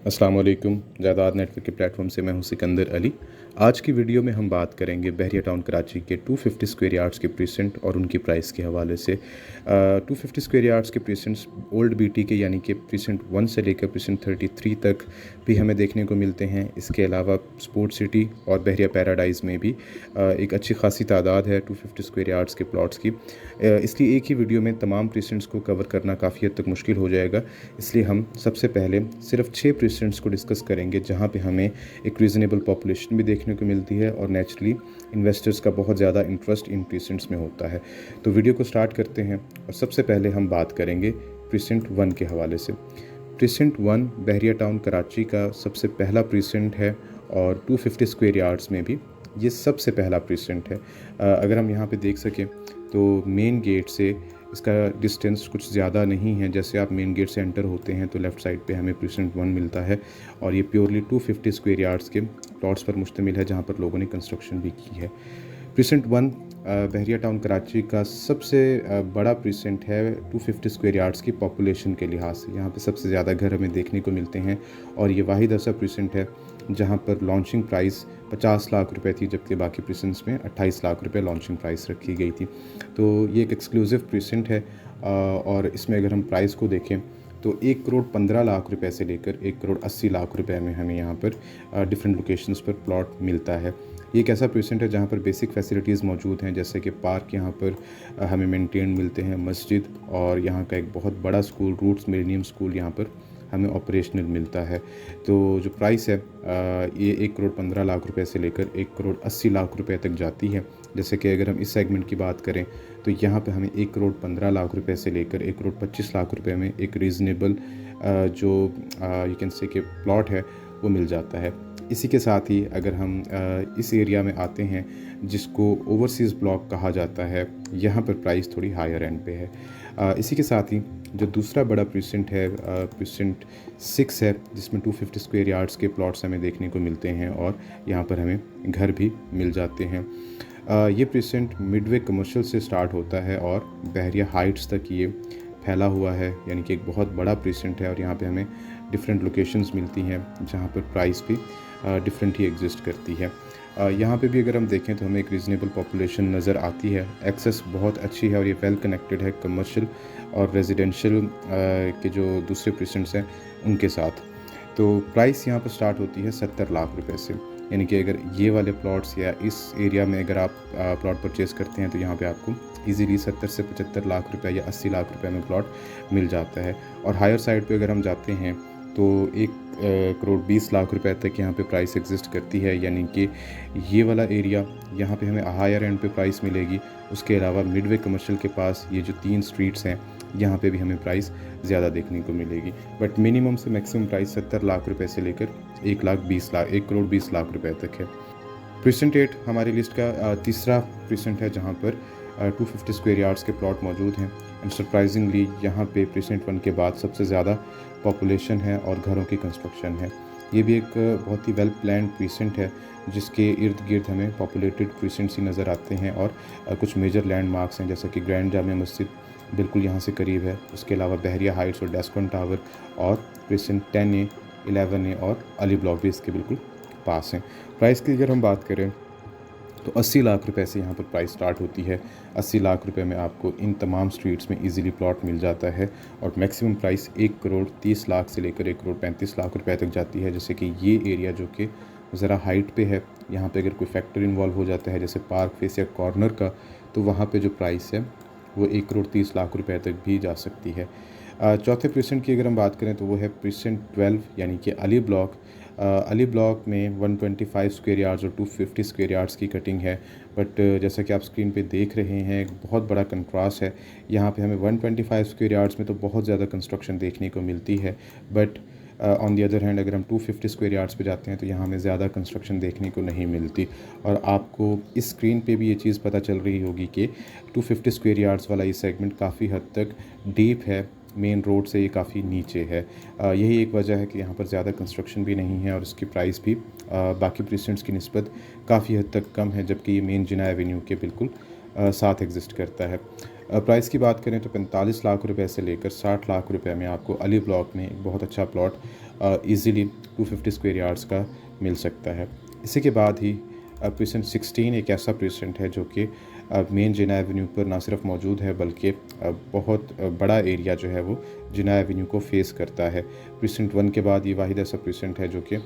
अस्सलाम वालेकुम। जायदाद नेटवर्क के प्लेटफॉर्म से मैं हूं सिकंदर अली। आज की वीडियो में हम बात करेंगे बहरिया टाउन कराची के 250 स्क्वायर यार्ड्स के प्रीसेंट और उनकी प्राइस के हवाले से। 250 स्क्वायर यार्ड्स के प्रीसेंट्स ओल्ड बीटी के यानी कि प्रीसेंट 1 से लेकर प्रीसेंट 33 तक भी हमें देखने को मिलते हैं। इसके अलावा स्पोर्ट सिटी और बहरिया पैराडाइज़ में भी एक अच्छी खासी तादाद है 250 स्क्वायर यार्ड्स के प्लॉट्स की। इसलिए एक ही वीडियो में तमाम प्रीसेंट्स को कवर करना काफ़ी हद तक मुश्किल हो जाएगा। इसलिए हम सबसे पहले सिर्फ 6 प्रीसेंट्स को डिस्कस करेंगे जहां पे हमें एक रीज़नेबल पॉपुलेशन भी देखने को मिलती है और नेचुरली इन्वेस्टर्स का बहुत ज़्यादा इंटरेस्ट इन प्रीसेंट्स में होता है। तो वीडियो को स्टार्ट करते हैं और सबसे पहले हम बात करेंगे प्रीसेंट 1 के हवाले से। प्रीसेंट 1 बहरिया टाउन कराची का सबसे पहला प्रीसेंट है और 250 स्क्वायर यार्ड्स में भी ये सबसे पहला प्रीसेंट है। अगर हम यहाँ पे देख सकें तो मेन गेट से इसका डिस्टेंस कुछ ज़्यादा नहीं है। जैसे आप मेन गेट से एंटर होते हैं तो लेफ़्ट साइड पे हमें प्रीसेंट 1 मिलता है और ये प्योरली 250 स्क्वायर यार्ड्स के प्लॉट्स पर मुश्तमिल है जहाँ पर लोगों ने कंस्ट्रक्शन भी की है। प्रीसेंट 1 बहरिया टाउन कराची का सबसे बड़ा प्रीसेंट है 250 स्क्वायर यार्ड्स की पॉपुलेशन के लिहाज से। यहाँ पे सबसे ज़्यादा घर हमें देखने को मिलते हैं और ये वाहिद ऐसा प्रीसेंट है जहाँ पर लॉन्चिंग प्राइस 50 लाख रुपए थी, जबकि बाकी प्रीसेंट्स में 28 लाख रुपए लॉन्चिंग प्राइस रखी गई थी। तो ये एक एक्सक्लूसिव प्रीसेंट है और इसमें अगर हम प्राइस को देखें तो 1 करोड़ 15 लाख रुपए से लेकर 1 करोड़ 80 लाख रुपए में हमें यहाँ पर डिफरेंट लोकेशंस पर प्लॉट मिलता है। ये एक ऐसा प्रीसेंट है जहाँ पर बेसिक फैसिलिटीज़ मौजूद हैं, जैसे कि पार्क यहाँ पर हमें मेंटेन मिलते हैं, मस्जिद और यहाँ का एक बहुत बड़ा स्कूल रूट्स मिलेनियम स्कूल यहाँ पर हमें ऑपरेशनल मिलता है। तो जो प्राइस है ये 1 करोड़ 15 लाख रुपए से लेकर 1 करोड़ 80 लाख रुपए तक जाती है। जैसे कि अगर हम इस सेगमेंट की बात करें तो यहाँ पे हमें 1 करोड़ 15 लाख रुपए से लेकर 1 करोड़ 25 लाख रुपए में एक रीज़नेबल जो यू कैन से कि प्लॉट है वो मिल जाता है। इसी के साथ ही अगर हम इस एरिया में आते हैं जिसको ओवरसीज़ ब्लॉक कहा जाता है, यहाँ पर प्राइस थोड़ी हायर एंड पे है। इसी के साथ ही जो दूसरा बड़ा प्रीसेंट है प्रीसेंट 6 है, जिसमें 250 स्क्वायर यार्ड्स के प्लॉट्स हमें देखने को मिलते हैं और यहाँ पर हमें घर भी मिल जाते हैं। ये प्रीसेंट मिडवे कमर्शियल से स्टार्ट होता है और बहरिया हाइट्स तक ये फैला हुआ है, यानी कि एक बहुत बड़ा प्रीसेंट है और यहाँ पे हमें डिफरेंट लोकेशंस मिलती हैं जहाँ पर प्राइस भी डिफरेंट ही एग्जिस्ट करती है। यहाँ पे भी अगर हम देखें तो हमें एक रीज़नेबल पॉपुलेशन नज़र आती है। एक्सेस बहुत अच्छी है और ये वेल कनेक्टेड है कमर्शियल और रेजिडेंशियल के जो दूसरे प्रीसेंट्स हैं उनके साथ। तो प्राइस यहाँ पर स्टार्ट होती है 70 लाख रुपए से, यानी कि अगर ये वाले प्लॉट्स या इस एरिया में अगर आप प्लॉट परचेज़ करते हैं तो यहाँ पे आपको इजीली 70 से 75 लाख रुपए या 80 लाख रुपए में प्लॉट मिल जाता है। और हायर साइड पे अगर हम जाते हैं तो 1 करोड़ 20 लाख रुपए तक यहाँ पे प्राइस एग्जिस्ट करती है, यानी कि ये वाला एरिया यहाँ पे हमें हायर एंड पे प्राइस मिलेगी। उसके अलावा मिडवे कमर्शियल के पास ये जो 3 स्ट्रीट्स हैं यहाँ पे भी हमें प्राइस ज़्यादा देखने को मिलेगी, बट मिनिमम से मैक्सिमम प्राइस 70 लाख रुपए से लेकर 1 करोड़ 20 लाख रुपए तक है। प्रीसेंट 8 हमारी लिस्ट का तीसरा प्रीसेंट है जहाँ पर 250 स्क्वायर यार्ड्स के प्लॉट मौजूद हैं एंड सरप्राइजिंगली यहाँ पे प्रीसेंट 1 के बाद सबसे ज़्यादा पॉपुलेशन है और घरों की कंस्ट्रक्शन है। ये भी एक बहुत ही वेल प्लान्ड प्रीसेंट है जिसके इर्द गिर्द हमें पॉपुलेटेड प्रीसेंट्स ही नज़र आते हैं और कुछ मेजर लैंडमार्क्स हैं, जैसे कि ग्रैंड जामिया मस्जिद बिल्कुल यहाँ से करीब है। उसके अलावा बहरिया हाइट्स और डेस्कॉन टावर और प्रीसेंट 10A 11A और अली ब्लॉक भी इसके बिल्कुल पास हैं। प्राइस की अगर हम बात करें तो 80 लाख रुपए से यहाँ पर प्राइस स्टार्ट होती है। 80 लाख रुपए में आपको इन तमाम स्ट्रीट्स में इजीली प्लॉट मिल जाता है और मैक्सिमम प्राइस 1 करोड़ 30 लाख से लेकर 1 करोड़ 35 लाख रुपए तक जाती है। जैसे कि ये एरिया जो कि ज़रा हाइट पे है, यहाँ पे अगर कोई फैक्टर इन्वॉल्व हो जाता है जैसे पार्क फेस या कॉर्नर का, तो वहाँ पे जो प्राइस है वो 1 करोड़ 30 लाख रुपए तक भी जा सकती है। चौथे प्रीसेंट की अगर हम बात करें तो वो है प्रीसेंट 12 यानी कि अली ब्लॉक। अली ब्लॉक में 125 स्क्वायर यार्ड्स और 250 स्क्वायर यार्ड्स की कटिंग है, बट जैसा कि आप स्क्रीन पे देख रहे हैं एक बहुत बड़ा कंट्रास्ट है। यहाँ पे हमें 125 स्क्वायर यार्ड्स में तो बहुत ज़्यादा कंस्ट्रक्शन देखने को मिलती है, but on the other hand अगर हम 250 स्क्वायर यार्ड्स पे जाते हैं तो यहाँ हमें ज़्यादा कंस्ट्रक्शन देखने को नहीं मिलती। और आपको इस स्क्रीन पे भी ये चीज़ पता चल रही होगी कि 250 स्क्वायर यार्ड्स वाला ये सेगमेंट काफ़ी हद तक डीप है, मेन रोड से ये काफ़ी नीचे है। यही एक वजह है कि यहाँ पर ज़्यादा कंस्ट्रक्शन भी नहीं है और इसकी प्राइस भी बाकी प्रीसेंट्स की निस्बत काफ़ी हद तक कम है, जबकि ये मेन जिना एवेन्यू के बिल्कुल साथ एग्जिस्ट करता है। प्राइस की बात करें तो 45 लाख रुपए से लेकर 60 लाख रुपए में आपको अली ब्लॉक में एक बहुत अच्छा प्लॉट ईज़िली 250 स्क्वायर यार्ड्स का मिल सकता है। इसी के बाद ही प्रीसेंट 16 एक ऐसा प्रीसेंट है जो कि मेन जिना एवेन्यू पर ना सिर्फ मौजूद है बल्कि बहुत बड़ा एरिया जो है वो जिना एवेन्यू को फेस करता है। प्रीसेंट 1 के बाद ये वाहिद ऐसा प्रीसेंट है जो कि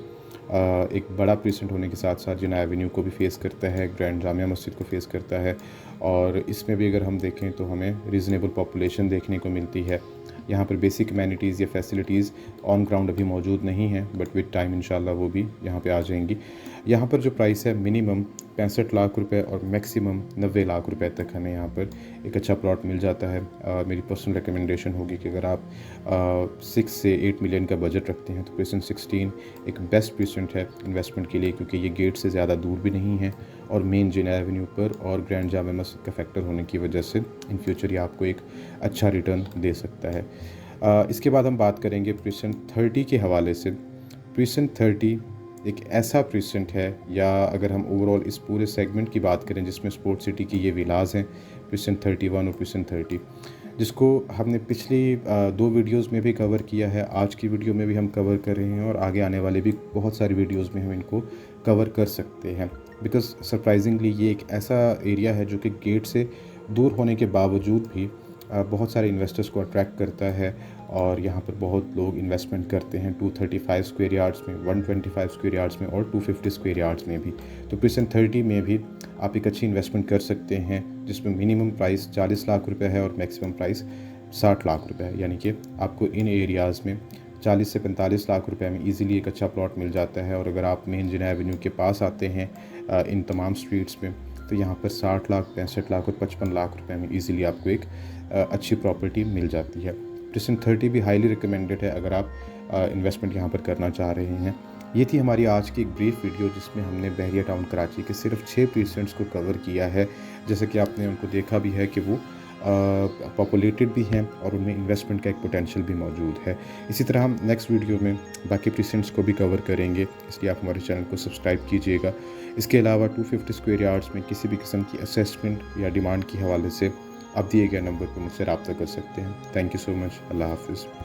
एक बड़ा प्रीसेंट होने के साथ साथ जिना एवेन्यू को भी फेस करता है, ग्रैंड जामिया मस्जिद को फेस करता है, और इसमें भी अगर हम देखें तो हमें रीज़नेबल पॉपुलेशन देखने को मिलती है। यहाँ पर बेसिक अमेनिटीज़ या फैसिलिटीज़ ऑन ग्राउंड अभी मौजूद नहीं हैं, बट विद टाइम इंशाल्लाह वो भी यहाँ पे आ जाएंगी। यहाँ पर जो प्राइस है मिनिमम 65 लाख रुपए और मैक्सिमम 90 लाख रुपए तक हमें यहाँ पर एक अच्छा प्लॉट मिल जाता है। मेरी पर्सनल रिकमेंडेशन होगी कि अगर आप 6 से 8 मिलियन का बजट रखते हैं तो प्रीसेंट 16 एक बेस्ट प्रीसेंट है इन्वेस्टमेंट के लिए, क्योंकि ये गेट से ज़्यादा दूर भी नहीं है और मेन जिना एवेन्यू पर और ग्रैंड जामिया मस्जिद का फैक्टर होने की वजह से इन फ्यूचर ये आपको एक अच्छा रिटर्न दे सकता है। इसके बाद हम बात करेंगे प्रीसेंट 30 के हवाले से। प्रीसेंट 30 एक ऐसा प्रीसेंट है, या अगर हम ओवरऑल इस पूरे सेगमेंट की बात करें जिसमें स्पोर्ट सिटी की ये विलास हैं, प्रीसेंट 31 और प्रीसेंट 30, जिसको हमने पिछली 2 वीडियोज़ में भी कवर किया है, आज की वीडियो में भी हम कवर कर रहे हैं और आगे आने वाले भी बहुत सारी वीडियोज़ में हम इनको कवर कर सकते हैं। बिकॉज़ सरप्राइजिंगली ये एक ऐसा एरिया है जो कि गेट से दूर होने के बावजूद भी बहुत सारे इन्वेस्टर्स को अट्रैक्ट करता है, और यहाँ पर बहुत लोग इन्वेस्टमेंट करते हैं 235 स्क्वायर यार्ड्स में, 125 स्क्वायर यार्ड्स में और 250 स्क्वायर यार्ड्स में भी। तो प्रीसेंट 30 में भी आप एक अच्छी इन्वेस्टमेंट कर सकते हैं, जिसमें मिनिमम प्राइस 40 लाख रुपए है और मैक्सिमम प्राइस 60 लाख रुपए है। यानी कि आपको इन एरियाज़ में 40 से 45 लाख रुपए में ईज़िली एक अच्छा प्लॉट मिल जाता है। और अगर आप मेन जिना एवेन्यू के पास आते हैं इन तमाम स्ट्रीट्स में, तो यहाँ पर 60 लाख, 65 लाख और 55 लाख रुपए में ईज़िली आपको एक अच्छी प्रॉपर्टी मिल जाती है। प्रीसेंट 30 भी हाईली रिकमेंडेड है अगर आप इन्वेस्टमेंट यहाँ पर करना चाह रहे हैं। ये थी हमारी आज की एक ब्रीफ वीडियो जिसमें हमने बहरिया टाउन कराची के सिर्फ 6 प्रीसेंट्स को कवर किया है। जैसे कि आपने उनको देखा भी है कि वो पॉपुलेटेड भी हैं और उनमें इन्वेस्टमेंट का एक पोटेंशियल भी मौजूद है। इसी तरह हम नेक्स्ट वीडियो में बाकी प्रीसेंट्स को भी कवर करेंगे, इसलिए आप हमारे चैनल को सब्सक्राइब कीजिएगा। इसके अलावा 250 स्क्वायर यार्ड्स में किसी भी किस्म की असेसमेंट या डिमांड के हवाले से आप दिए गए नंबर पर मुझसे रब्ता कर सकते हैं। Thank you so much. अल्लाह हाफिज़।